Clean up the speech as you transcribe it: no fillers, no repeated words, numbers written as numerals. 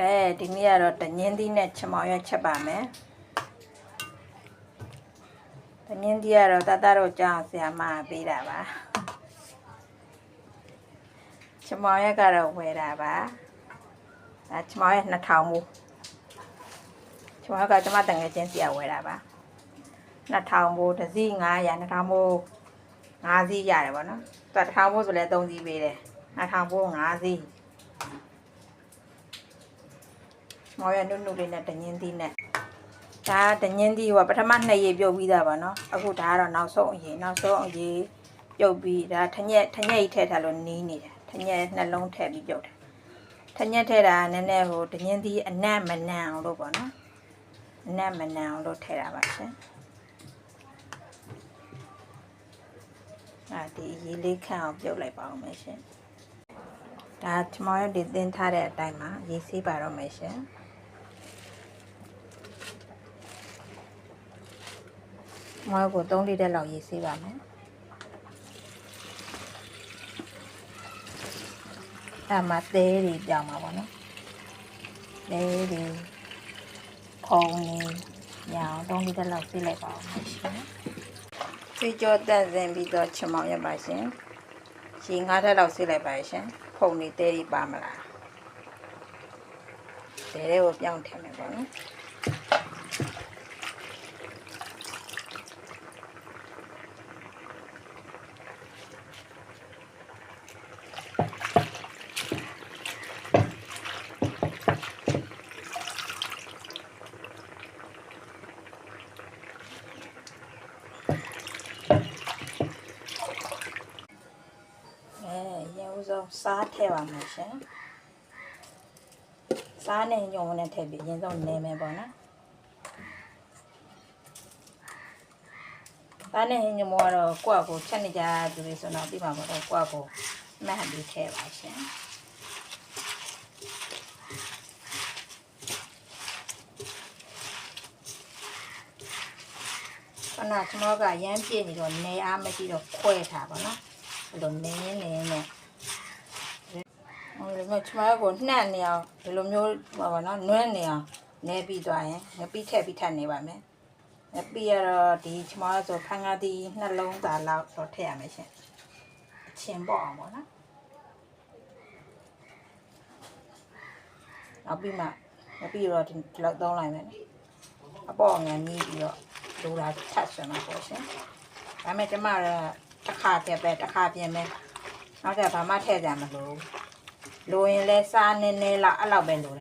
ကဲဒီနေ့ကတော့တညင်းသီးနဲ့ချမောင်ရွက်ချက်ပါမယ်တညင်းသီးကတော့တတို့ကြောင်းဆရာမပေးတာပါချမောင်ရွက်ကတော့ဝယ်တာပါချမောင်ရွက်2000ဘူးချမောင်ရွက်ကကျမတငယ်ချင်းဆရာဝယ်တာပါ2000ဘူးတစ်စီး900 2000ဘူး5စီးရတယ်ပေါ့နော်သူ1000ဘူးဆိုလဲ3စီးပေးတယ်2000ဘူး5စီးမော်ရနုနုလေးနဲ့တညင်းသီးနဲ့ဒါတညင်းသီးကပထမ2ရေပြုတ်ပြီးသားပါနော်အခုဒါကတော့နောက်ဆုံးအရေပြုတ်ပြီးဒါထညက်ထည့်ထားလို့နီးနေတယ်ထညက်နှလုံးထည့်ပြီးပြုတ်တယ်ထညက်ထည့်တာနည်းနည်းဟိုတညင်းသီးအနံ့မနံအောင်လို့ပေါ့နော်အနံ့မနံအောင်လို့ထည့်တာပါရှင်ဒီအရေလေးခန့်အောင်ပြုတ်လိုက်ပါအောင်မယ်ရှင်ဒါချမောင်ရဒီသင်ထားတဲ့အတိုင်းမှာရေဆေးပါတော့မယ်ရှင်မောင်ကို3လီတာလောက်ရေဆေးပါမယ်မှသေးတွေပြောင်းမှာပေါ့နော်သေးတွေဖုံနေညောင်း3လီတာလောက်ဆေးလိုက်ပါအောင်ရှင်ဆေးကြောတက်စင်ပြီးတော့ချမောင်ရပါရှင်ရေ9ထပ်လောက်ဆေးလိုက်ပါရှင်ဖုံနေသေးတွေပါမလားသေးတွေကိုပြောင်းထည့်မယ်ပေါ့နော်စားထည့်ပါမယ်ရှင်စားနဲ့ညုံနဲ့ထည့်ပြီးအရင်ဆုံးနေမယ်ပေါ့နော်စားနဲ့ညုံကတော့ကိုယ့်ကိုချက်နေကြသူတွေဆိုတော့ပြီးမှာပေါ့တော့ကိုယ့်ကိုမှတ်ပြီးထည့်ပါရှင်ခဏကျွန်တော်ကရမ်းပြည့်နေတော့နေအားမရှိတော့ခွဲထားပါနော်အဲ့လိုနေနဲ့ဒီမှာချမကိုနှံ့နေအောင်ဒီလိုမျိုးပါပါနော်နွမ်းနေအောင်နေပြီးသွားရင်ငပိထည့်ပြီးထပ်နေပါမယ်ငပိကတော့ဒီချမဆိုဖန်ကားဒီနှလုံးသားလောက်တော့ထည့်ရမယ်ရှင်ချင်းပေါ့အောင်ပေါ့နော်နောက်ပြီးမှငပိတော့ဒီလောက်သုံးလိုက်မယ်အပေါ်ငံနီးပြီးတော့လိုတာထပ်ဆွဲမှာပေါ့ရှင်ဒါမဲ့ကျမတော့တစ်ခါပြပဲတစ်ခါပြင်မယ်နောက်ကျဘာမှထည့်ကြမလို့လိုရင်လဲစားနည်းနည်းလောက်အဲ့လောက်ပဲလို